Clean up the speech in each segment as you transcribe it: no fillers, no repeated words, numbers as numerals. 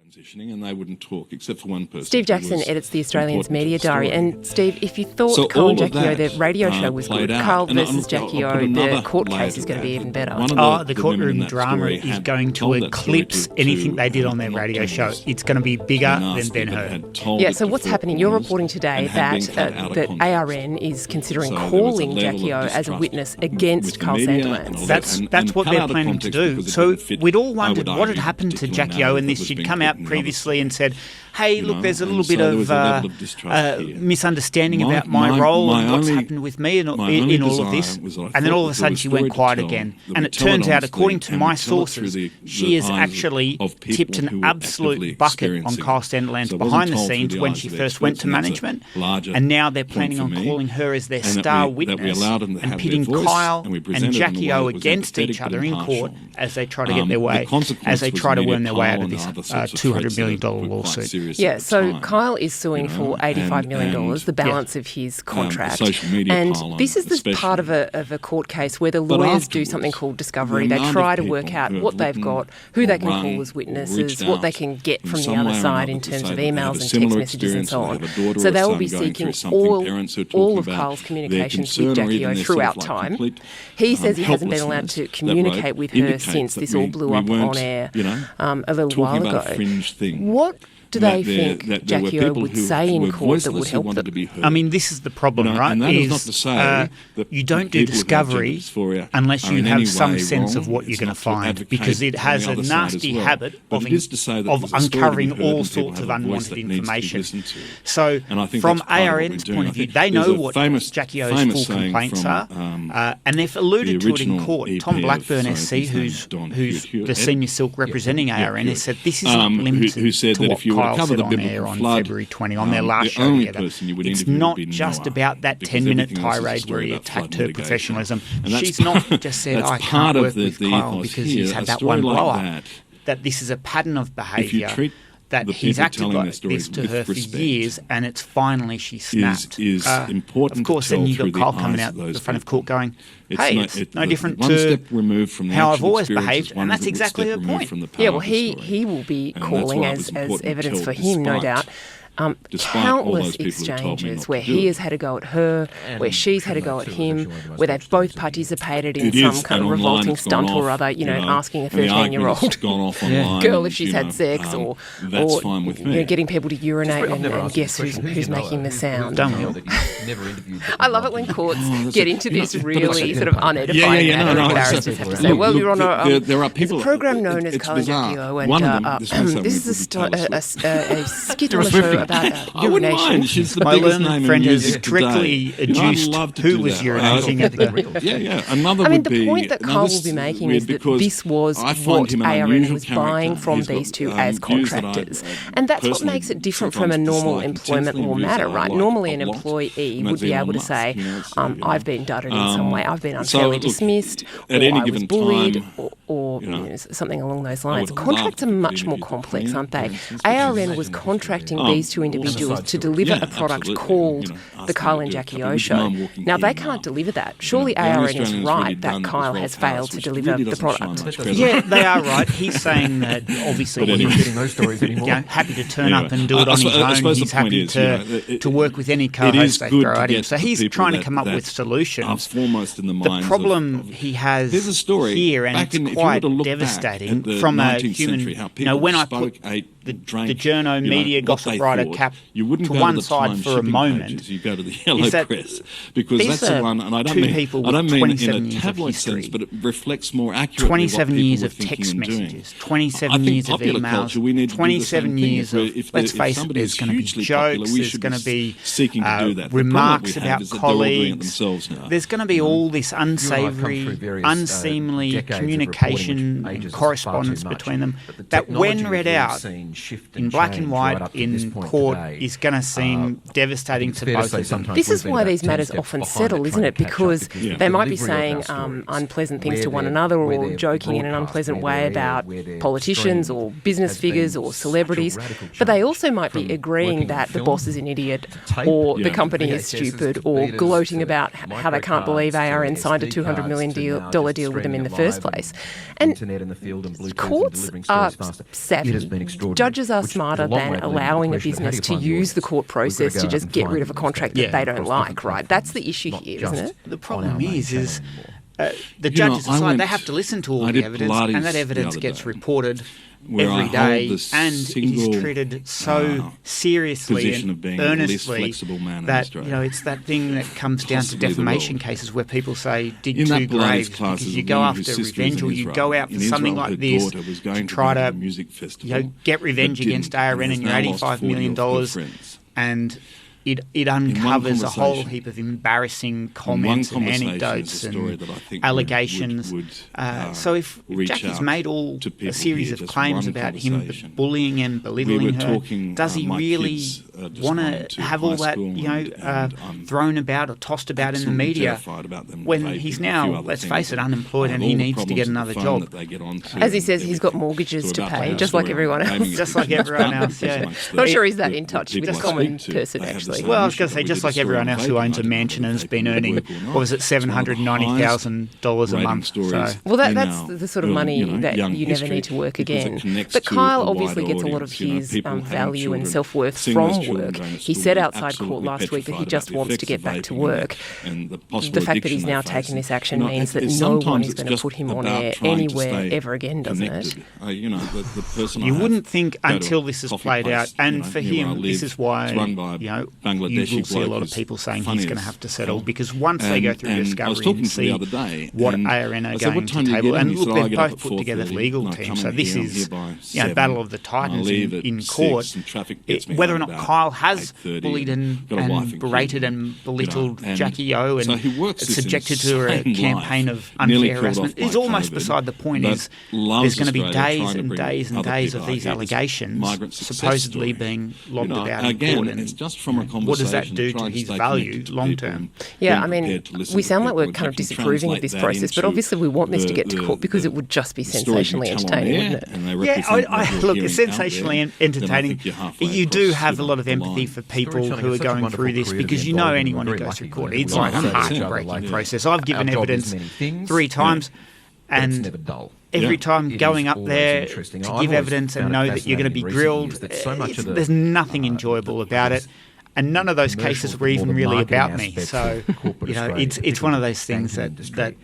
transitioning, and they wouldn't talk except for one person. Steve Jackson edits the Australian's media diary. And Steve, if you thought Carl and Jackie O, the radio show was good, Carl versus Jackie O, the court case is going to be even better. The courtroom drama is going to eclipse anything they did on their radio show. It's going to be bigger than Ben-Hur. Yeah, so what's happening? You're reporting today that ARN is considering calling Jackie O as a witness against Carl Sandilands. That's what they're planning to do. So we'd all wondered what had happened to Jackie O in this. She'd come out previously and said, hey, look, there's a little bit of misunderstanding about my role and what's happened with me in all of this. And then all of a sudden she went quiet again. And it turns out, according to my sources, she has actually tipped an absolute bucket on Kyle Sandilands behind the scenes when she first went to management. And now they're planning on calling her as their star witness and pitting Kyle and Jackie O against each other in court as they try to get their way, as they try to worm their way out of this $200 million lawsuit. Yeah, so Kyle is suing for $85 million, the balance of his contract. And this is the part of a court case where the lawyers do something called discovery. They try to work out what they've got, who they can call as witnesses, what they can get from the other side in terms of emails and text messages and so on. So they will be seeking all of Kyle's communications with Jackie O throughout time. He says he hasn't been allowed to communicate with her since this all blew up on air a little while ago. What do they think Jackie O would say in court that would help them? I mean, this is the problem, right? You don't do discovery unless you have some sense of what you're going to find, because it has a nasty habit of uncovering all sorts of unwanted information. So from ARN's point of view, they know what Jackie O's full complaints are, and they've alluded to it in court. Tom Blackburn SC, who's the senior silk representing ARN, has said this isn't limited to what Kyle said on air on February 20 on their last show together. It's not just about that 10-minute tirade where he attacked her professionalism. She's not just said, I can't work with Kyle because he's had that one blow-up. That this is a pattern of behaviour, that he's acted like this to her for years, and it's finally she snapped. Of course, then you've got Kyle coming out the front of court going, hey, it's no different to how I've always behaved, and that's exactly her point. Yeah, well, he will be calling as evidence for him, no doubt. Countless exchanges where he has had a go at her, where she's had a go at him, where they've both participated in some kind of revolting stunt or other, asking a 13-year-old girl if she's had sex, or getting people to urinate and guess who's making the sound. I love it when courts get into this really sort of unedifying matter and barristers have to say, well, Your Honour, there's a program known as Kyle and Jackie O, and this is a skit on the show about urination. My learned friend has strictly adduced who was urinating at the I mean, the point that Kyle will be making is that this was what ARN was buying from these two as contractors. And that's what makes it different from a normal employment law matter, right? Normally an employee would be able to say, I've been dudded in some way, I've been unfairly dismissed, or I was bullied, or something along those lines. Contracts are much more complex, aren't they? ARN was contracting these two individuals to deliver a product called the Kyle and Jackie O Show. Now, they can't deliver that. Surely ARN is right that Kyle has failed to deliver the product. Yeah, they are right. He's saying that obviously he's not getting those stories anymore. Happy to turn up and do it on his own. He's happy to work with any co-host they throw at him. So he's trying to come up with solutions. The problem he has here, and it's quite devastating from a human... when I put the journo media gossip writer cap to one side for a moment, you go to the yellow press, because that's the one, and I don't mean in a tabloid sense, but it reflects more accurately 27 years of text messages, 27 years of emails, 27 years of, let's face it, there's going to be jokes, there's going to be remarks about colleagues, there's going to be all this unsavoury, unseemly communication and correspondence between them that when read out in black and white in court is going to seem devastating to both of them. This is why these matters often settle, isn't it? Because they might be saying unpleasant things to one another, or joking in an unpleasant way about politicians or business figures or celebrities, but they also might be agreeing that the boss is an idiot, or the company is stupid, or gloating about how they can't believe ARN signed a $200 million deal with them in the first place. And internet in the field and Bluetooth courts and delivering are stories faster. savvy. It has been extraordinary. Judges are smarter than allowing a business to use the court process to just get rid of a contract that they don't like, right? That's the issue here, isn't it? The problem is the judges decide they have to listen to all the evidence, and that evidence gets reported every day, and it is treated so seriously and earnestly that it's that thing that comes down to defamation cases where people say dig two graves because you go after revenge, or you go out for something like this to try to get revenge against ARN and your $85 million, and it uncovers a whole heap of embarrassing comments and anecdotes and allegations. So if Jackie's made a series of claims about him bullying and belittling her, does he really want to have all that thrown about or tossed about in the media when he's now, let's face it, unemployed and he needs to get another job? As he says, he's got mortgages to pay, just like everyone else. Just like everyone else, yeah. Not sure he's that in touch with a common person, actually. Well, I was going to say, just like everyone else who owns a mansion and has been earning, what was it, $790,000 a month? So. Well, that's the sort of money that you never need to work again. But Kyle obviously gets a lot of his value and self-worth from work. He said outside court last week that he just wants to get back to work. The fact that he's now taking this action means that no one is going to put him on air anywhere ever again, doesn't it? You wouldn't think until this is played out, and for him, this is why you will see a lot of people saying he's going to have to settle, because once they go through discovery and see what ARN are going to table, and look, they've both put together legal teams, so this is battle of the titans in court. Whether or not Kyle has bullied and berated and belittled Jackie O and subjected to a campaign of unfair harassment is almost beside the point. Is there's going to be days and days and days of these allegations supposedly being lobbed about in court, and what does that do to his value long term? Yeah, I mean, we sound like we're kind of disapproving of this process, but obviously we want this to get to court because it would just be sensationally entertaining, wouldn't it? Yeah, look, it's sensationally entertaining. You do have a lot of empathy for people who are going through this, because anyone who goes through court, it's like a heartbreaking process. I've given evidence 3 times, and every time going up there to give evidence and know that you're going to be grilled, there's nothing enjoyable about it. And none of those cases were even really about me. So, it's one of those things that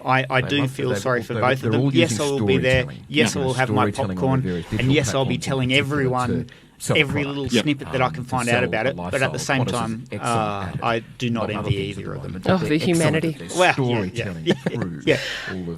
I do feel sorry for both of them. Yes, I will be there. Yes, I will have my popcorn. And yes, I'll be telling everyone every little snippet that I can find out about it, but at the same time, I do not envy either of them. Oh, for humanity. Well,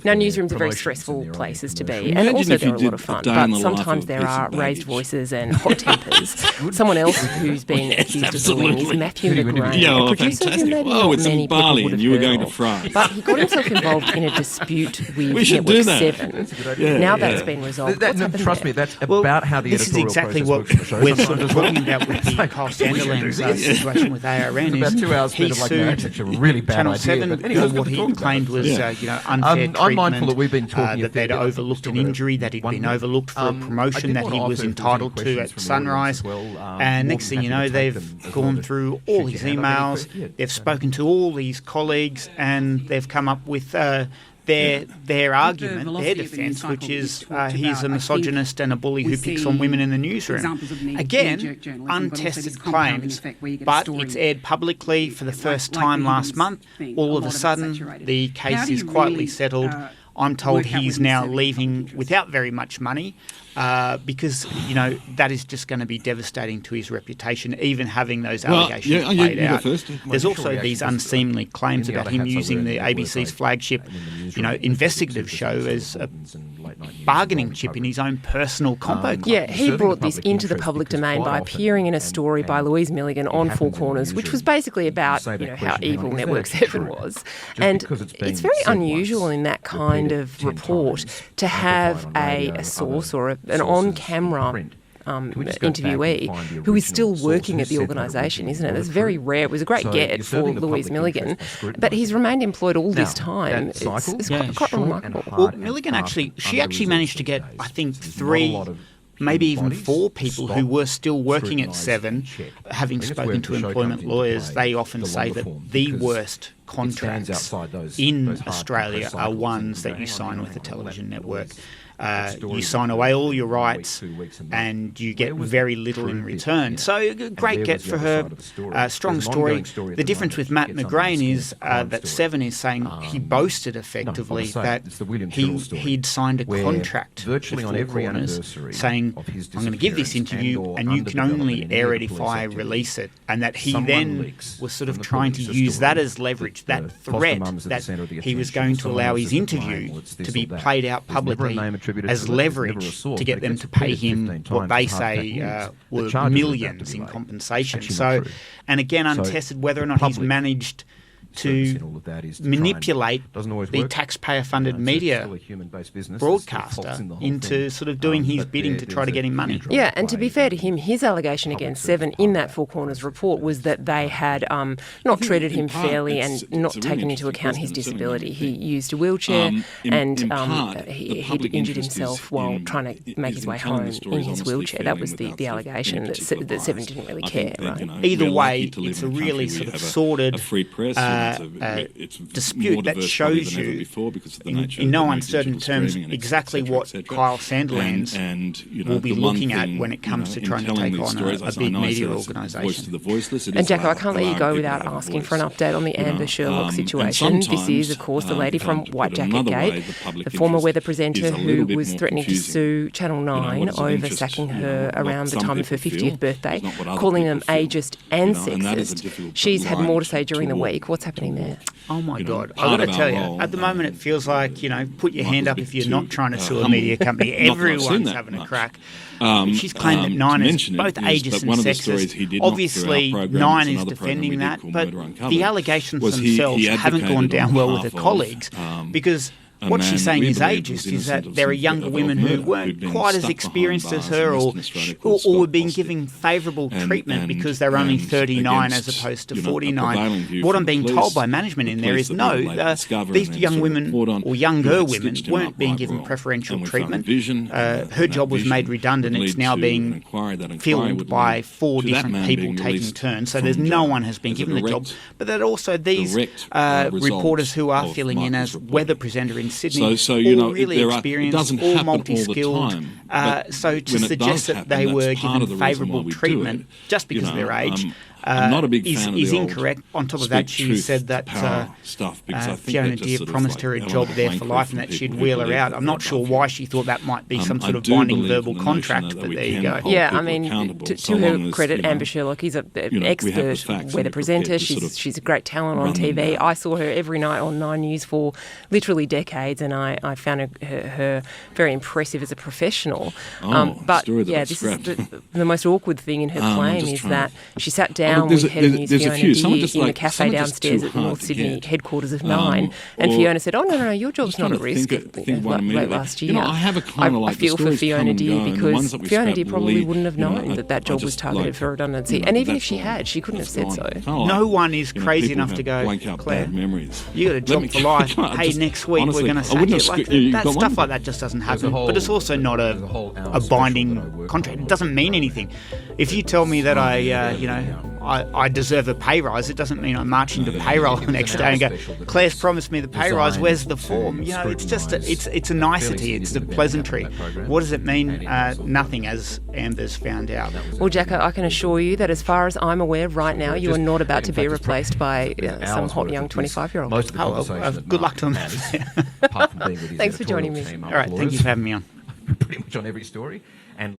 Now, newsrooms are very stressful places to be, and also they're a lot of fun, but sometimes there are raised voices and hot tempers. Someone else who's been accused of bullying is Matthew LeGray, a producer who maybe not many people would have heard of. But he got himself involved in a dispute with Network 7. Now that's been resolved. What's happened trust there? me, that's about how the editorial exactly process works. We're sort of talking about with the Kyle Sanderland's situation with ARN. About 2 hours he sued that's actually a really bad Channel idea, 7 but anyway, for what he claimed was unfair treatment. I'm mindful that we've been talking that they'd overlooked an injury, that he'd been overlooked for a promotion that he was entitled to at Sunrise. And next thing you know, they've gone through all his emails, they've spoken to all these colleagues, and they've come up with their argument, their defence, which is he's a misogynist and a bully who picks on women in the newsroom. Again, untested claims, but it's aired publicly for the first time last month. All of a sudden, the case is quietly settled. I'm told he's now leaving without very much money. Because, that is just going to be devastating to his reputation, even having those allegations played out. There's also these unseemly claims about him using the ABC's flagship, investigative show as a bargaining chip in his own personal compo club. Yeah, he brought this into the public domain by appearing in a story by Louise Milligan on Four Corners, which was basically about how evil Network 7 was. And it's very unusual in that kind of report to have a source or an on-camera interviewee who is still working at the organisation, isn't it? That's very rare. It was a great get for Louise Milligan, but he's remained employed all this time. It's quite remarkable. Well, Milligan actually managed to get, I think, 3 maybe even 4 people who were still working at Seven, having spoken to employment lawyers, they often say that the worst contracts in Australia are ones that you sign with a television network. You sign away all your rights and you get very little in return. So great get for her, strong story. The difference with Matt McGrain is that Seven is saying he boasted effectively that he'd signed a contract with Four Corners saying, I'm going to give this interview and you can only air it if I release it. And that he then was sort of trying to use that as leverage, that threat that he was going to allow his interview to be played out publicly as leverage to get them to pay him what they say were millions in compensation. So, and again, untested whether or not he's managed to manipulate the taxpayer-funded media broadcaster into sort of doing his bidding to try to get him money. Yeah, and to be fair to him, his allegation against Seven in that Four Corners report was that they had not treated him fairly and not taken into account his disability. He used a wheelchair and he'd injured himself while trying to make his way home in his wheelchair. That was the allegation that Seven didn't really care. Right? Either way, it's a really sort of sordid dispute that shows you, in no uncertain terms, exactly what Kyle Sandilands will be looking at when it comes to trying to take on a big media organisation. And Jacko, I can't let you go without asking for an update on the Amber Sherlock situation. This is, of course, the lady from White Jacket Gate, the former weather presenter who was threatening to sue Channel 9 over sacking her around the time of her 50th birthday, calling them ageist and sexist. She's had more to say during the week. What's happening there? Oh my God. I've got to tell you, at the moment it feels like, put your hand up if you're not trying to sue a media company. Everyone's having a crack. She's claimed that Nine is both ageist and sexist. Obviously, Nine is defending that, but the allegations themselves haven't gone down well with her colleagues because what she's saying is ageist is that there are younger women who weren't quite as experienced as her or were being given favourable treatment because they're only 39 as opposed to 49. What I'm being told by management in there is no, these young women or younger women weren't being given preferential treatment. Her job was made redundant. It's now being filled by 4 different people taking turns. So there's no one has been given the job. But that also these reporters who are filling in as weather presenter in Sydney, all really experienced, all multi-skilled. So to suggest that they were given favourable treatment just because of their age is incorrect. On top of that, she said that Fiona Deer promised her a job there for life and that she'd wheel her out. I'm not sure why she thought that might be some sort of binding verbal contract, but there you go. Yeah, I mean, to her credit, Amber Sherlock is an expert weather presenter. She's a great talent on TV. I saw her every night on 9 News for literally decades, and I found her very impressive as a professional. But yeah, this is the most awkward thing in her claim is that she sat down with head of news Fiona Deer in a cafe downstairs at the North Sydney headquarters of Nine, and Fiona said, "Oh no, your job's not at risk." Late last year, I feel for Fiona Deer because Fiona Deer probably wouldn't have known that job was targeted for redundancy, and even if she had, she couldn't have said so. No one is crazy enough to go, Claire, you got a job for life. Hey, next week we're going to sack you. That stuff like that just doesn't happen. But it's also not a binding contract. It doesn't mean anything. If you tell me that I deserve a pay rise, it doesn't mean I march into payroll the next day and go, Claire's promised me the pay rise, where's the form? It's just it's a nicety, it's a pleasantry. What does it mean? Nothing, as Amber's found out. Well, Jacko, I can assure you that as far as I'm aware right now, you are not about to be replaced by some hot young 25-year-old. Good luck to them. Thanks for joining me. All right, thank you for having me on. Pretty much on every story.